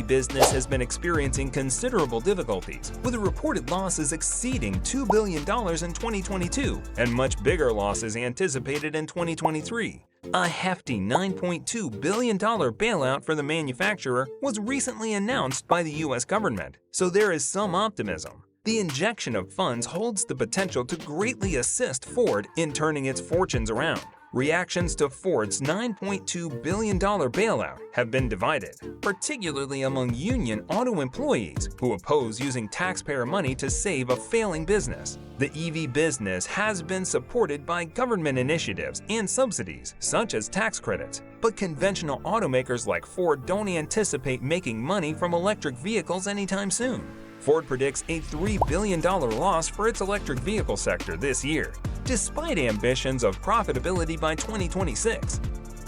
business has been experiencing considerable difficulties, with reported losses exceeding $2 billion in 2022 and much bigger losses anticipated in 2023. A hefty $9.2 billion bailout for the manufacturer was recently announced by the U.S. government, so there is some optimism. The injection of funds holds the potential to greatly assist Ford in turning its fortunes around. Reactions to Ford's $9.2 billion bailout have been divided, particularly among union auto employees who oppose using taxpayer money to save a failing business. The EV business has been supported by government initiatives and subsidies, such as tax credits, but conventional automakers like Ford don't anticipate making money from electric vehicles anytime soon. Ford predicts a $3 billion loss for its electric vehicle sector this year, despite ambitions of profitability by 2026.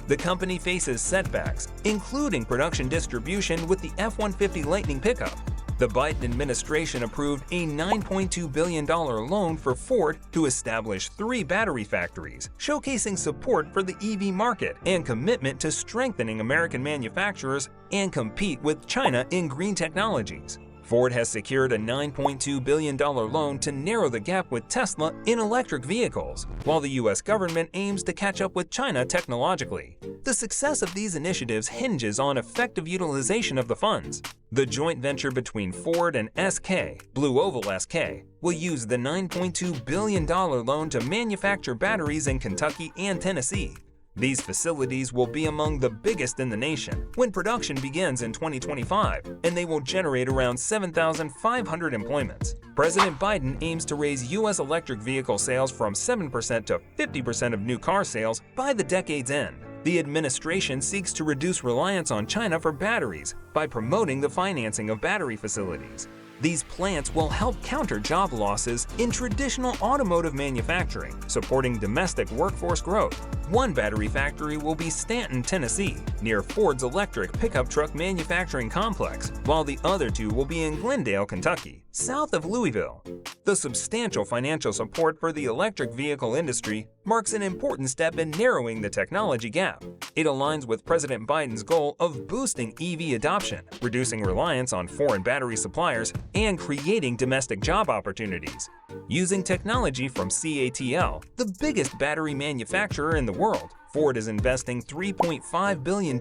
The company faces setbacks, including production distribution with the F-150 Lightning pickup. The Biden administration approved a $9.2 billion loan for Ford to establish 3 battery factories, showcasing support for the EV market and commitment to strengthening American manufacturers and compete with China in green technologies. Ford has secured a $9.2 billion loan to narrow the gap with Tesla in electric vehicles, while the U.S. government aims to catch up with China technologically. The success of these initiatives hinges on effective utilization of the funds. The joint venture between Ford and SK, Blue Oval SK, will use the $9.2 billion loan to manufacture batteries in Kentucky and Tennessee. These facilities will be among the biggest in the nation when production begins in 2025, and they will generate around 7,500 employments. President Biden aims to raise U.S. electric vehicle sales from 7% to 50% of new car sales by the decade's end. The administration seeks to reduce reliance on China for batteries by promoting the financing of battery facilities. These plants will help counter job losses in traditional automotive manufacturing, supporting domestic workforce growth. One battery factory will be Stanton, Tennessee, near Ford's electric pickup truck manufacturing complex, while the other 2 will be in Glendale, Kentucky, south of Louisville. The substantial financial support for the electric vehicle industry marks an important step in narrowing the technology gap. It aligns with President Biden's goal of boosting EV adoption, reducing reliance on foreign battery suppliers, and creating domestic job opportunities. Using technology from CATL, the biggest battery manufacturer in the world, Ford is investing $3.5 billion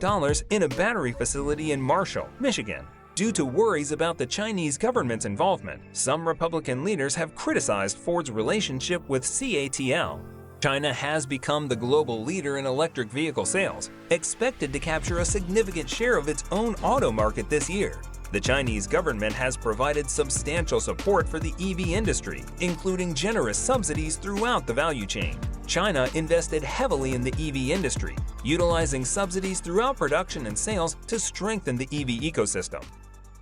in a battery facility in Marshall, Michigan. Due to worries about the Chinese government's involvement, some Republican leaders have criticized Ford's relationship with CATL. China has become the global leader in electric vehicle sales, expected to capture a significant share of its own auto market this year. The Chinese government has provided substantial support for the EV industry, including generous subsidies throughout the value chain. China invested heavily in the EV industry, utilizing subsidies throughout production and sales to strengthen the EV ecosystem.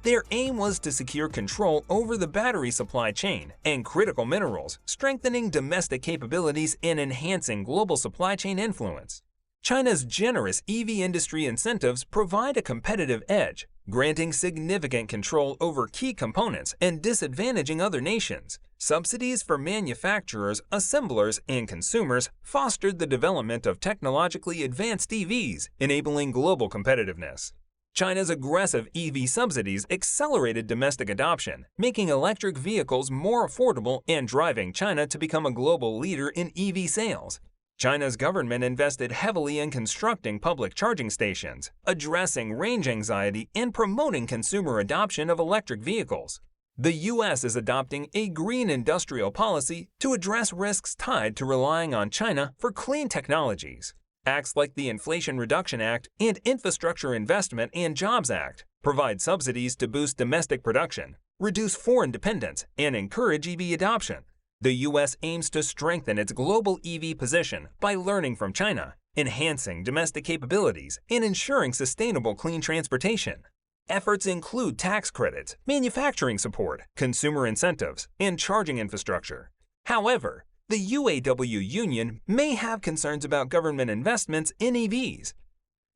Their aim was to secure control over the battery supply chain and critical minerals, strengthening domestic capabilities and enhancing global supply chain influence. China's generous EV industry incentives provide a competitive edge, granting significant control over key components and disadvantaging other nations. Subsidies for manufacturers, assemblers, and consumers fostered the development of technologically advanced EVs, enabling global competitiveness. China's aggressive EV subsidies accelerated domestic adoption, making electric vehicles more affordable and driving China to become a global leader in EV sales. China's government invested heavily in constructing public charging stations, addressing range anxiety, and promoting consumer adoption of electric vehicles. The U.S. is adopting a green industrial policy to address risks tied to relying on China for clean technologies. Acts like the Inflation Reduction Act and Infrastructure Investment and Jobs Act provide subsidies to boost domestic production, reduce foreign dependence, and encourage EV adoption. The U.S. aims to strengthen its global EV position by learning from China, enhancing domestic capabilities, and ensuring sustainable clean transportation. Efforts include tax credits, manufacturing support, consumer incentives, and charging infrastructure. However, the UAW union may have concerns about government investments in EVs.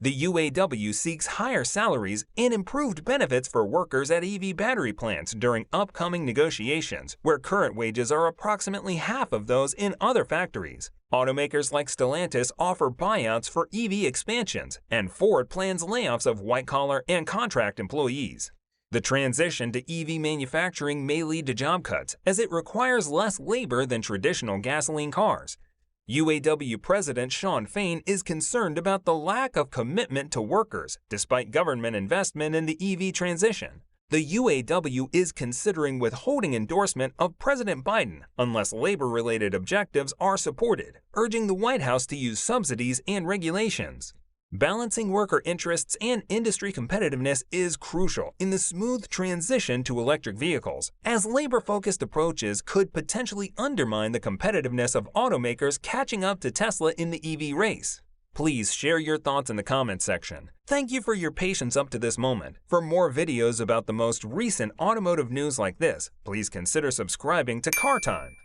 The UAW seeks higher salaries and improved benefits for workers at EV battery plants during upcoming negotiations, where current wages are approximately half of those in other factories. Automakers like Stellantis offer buyouts for EV expansions, and Ford plans layoffs of white-collar and contract employees. The transition to EV manufacturing may lead to job cuts, as it requires less labor than traditional gasoline cars. UAW President Shawn Fain is concerned about the lack of commitment to workers despite government investment in the EV transition. The UAW is considering withholding endorsement of President Biden unless labor-related objectives are supported, urging the White House to use subsidies and regulations. Balancing worker interests and industry competitiveness is crucial in the smooth transition to electric vehicles, as labor-focused approaches could potentially undermine the competitiveness of automakers catching up to Tesla in the EV race. Please share your thoughts in the comments section. Thank you for your patience up to this moment. For more videos about the most recent automotive news like this, please consider subscribing to Car Time.